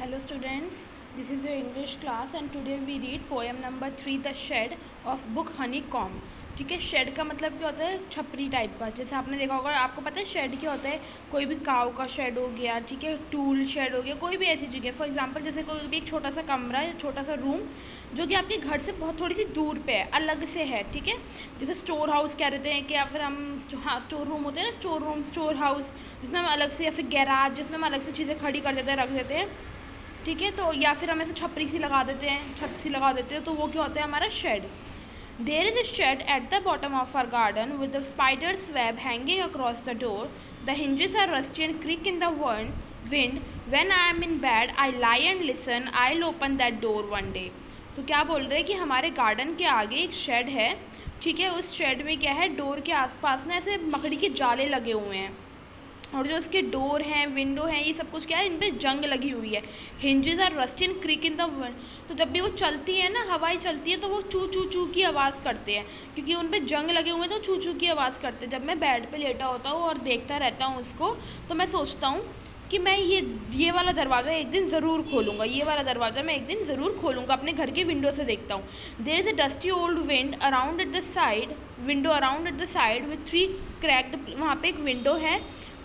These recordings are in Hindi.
Hello students, this is your English class and today we read poem number 3 The Shed of book Honeycomb। ठीक है, शेड का मतलब क्या होता है? छपरी टाइप का। जैसे आपने देखा होगा, आपको पता है शेड क्या होता है? कोई भी काव का शेड हो गया, ठीक है, टूल शेड हो गया, कोई भी ऐसी जगह। फॉर एग्जांपल जैसे कोई भी एक छोटा सा कमरा या छोटा सा रूम जो कि आपके घर से बहुत थोड़ी सी दूर पे है, अलग से है, ठीक है। जैसे स्टोर हाउस कह देते हैं कि, या फिर हम हाँ स्टोर रूम होते हैं ना, स्टोर रूम, स्टोर हाउस, जिसमें हम अलग से, या फिर गैराज जिसमें हम अलग से चीज़ें खड़ी कर देते हैं, रख देते हैं, ठीक है। तो या फिर हम ऐसे छपरी सी लगा देते हैं, छत सी लगा देते हैं, तो वो क्या होता है? हमारा shed. There is a shed at the bottom of our garden with the spider's web hanging across the door. The hinges are rusty and creak in the wind. When I am in bed, I lie and listen. I'll open that door one day. तो क्या बोल रहे हैं कि हमारे गार्डन के आगे एक शेड है, ठीक है। उस शेड में क्या है? डोर के आसपास ना ऐसे मकड़ी के जाले लगे हुए हैं, और जो उसके डोर हैं, विंडो हैं, ये सब कुछ क्या है? इन पर जंग लगी हुई है। Hinges are rusty and creak in the wind. तो जब भी वो चलती है ना, हवाएं चलती है, तो वो चू चू चू की आवाज़ करते हैं, क्योंकि उन पर जंग लगे हुए हैं, तो चू चू की आवाज़ करते हैं। जब मैं बेड पे लेटा होता हूँ और देखता रहता हूँ उसको, तो मैं सोचता हूँ कि मैं ये वाला दरवाज़ा एक दिन ज़रूर खोलूँगा, ये वाला दरवाज़ा मैं एक दिन ज़रूर खोलूँगा। अपने घर के विंडो से देखता हूँ। There is a dusty old around at the side window around at the side with 3 cracked. वहाँ पे एक विंडो है,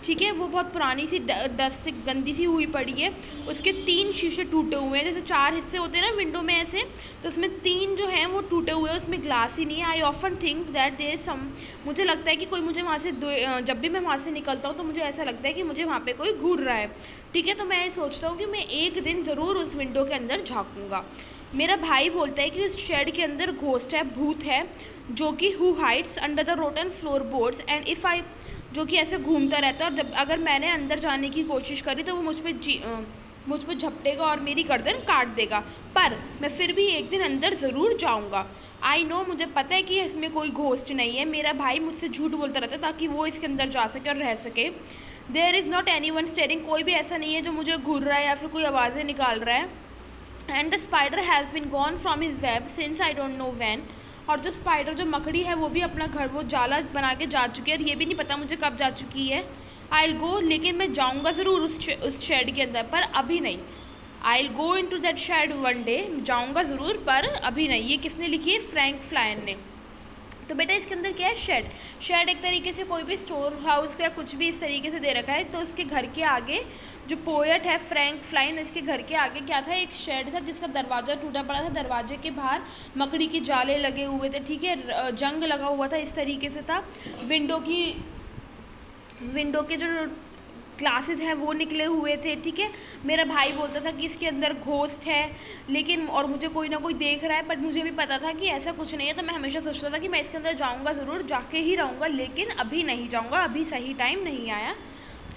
ठीक है, वो बहुत पुरानी सी डस्ट गंदी सी हुई पड़ी है। उसके 3 शीशे टूटे हुए हैं। जैसे 4 हिस्से होते हैं ना विंडो में ऐसे, तो उसमें 3 जो हैं वो टूटे हुए हैं, उसमें ग्लास ही नहीं है। I often think that there some, मुझे लगता है कि कोई मुझे वहाँ से जब भी मैं वहाँ से निकलता हूँ तो मुझे ऐसा लगता है कि मुझे वहाँ पे कोई घूर रहा है, ठीक है। तो मैं सोचता हूँ कि मैं एक दिन ज़रूर उस विंडो के अंदर झाँकूँगा। मेरा भाई बोलता है कि उस शेड के अंदर घोस्ट है, भूत है, जो कि who hides under the rotten floor boards and if I, जो कि ऐसे घूमता रहता है, और जब अगर मैंने अंदर जाने की कोशिश करी तो वो मुझ पर झपटेगा और मेरी गर्दन काट देगा। पर मैं फिर भी एक दिन अंदर ज़रूर जाऊंगा। आई नो, मुझे पता है कि इसमें कोई घोस्ट नहीं है। मेरा भाई मुझसे झूठ बोलता रहता है ताकि वो इसके अंदर जा सके और रह सके। There is not any one staring, कोई भी ऐसा नहीं है जो मुझे घूर रहा है या फिर कोई आवाज़ें निकाल रहा है। And the spider has been gone from his web since I don't know when. और जो स्पाइडर, जो मकड़ी है, वो भी अपना घर, वो जाला बना के जा चुकी है, और ये भी नहीं पता मुझे कब जा चुकी है। आई विल गो, लेकिन मैं जाऊँगा ज़रूर उस शेड के अंदर, पर अभी नहीं। I will go into that shed one day, जाऊँगा ज़रूर पर अभी नहीं। ये किसने लिखी है? फ्रैंक फ्लायन ने। तो बेटा इसके अंदर क्या है? शेड। शेड एक तरीके से कोई भी स्टोर हाउस या कुछ भी इस तरीके से दे रखा है। तो उसके घर के आगे जो पोएट है फ्रैंक फ्लाइन, इसके घर के आगे क्या था? एक शेड था जिसका दरवाज़ा टूटा पड़ा था। दरवाजे के बाहर मकड़ी के जाले लगे हुए थे, ठीक है, जंग लगा हुआ था, इस तरीके से था। विंडो के जो ग्लासेस हैं वो निकले हुए थे, ठीक है। मेरा भाई बोलता था कि इसके अंदर घोस्ट है, लेकिन और मुझे कोई ना कोई देख रहा है, बट मुझे भी पता था कि ऐसा कुछ नहीं है। तो मैं हमेशा सोचता था कि मैं इसके अंदर जाऊंगा ज़रूर, जाके ही रहूँगा, लेकिन अभी नहीं जाऊँगा, अभी सही टाइम नहीं आया।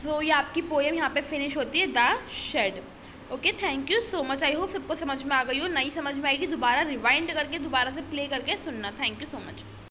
सो ये आपकी पोएम यहाँ पे फिनिश होती है, the shed. Okay, thank you so much. I hope सबको समझ में आ गई हो। नहीं समझ में आएगी दोबारा रिवाइंड करके, दोबारा से प्ले करके सुनना। Thank you so much.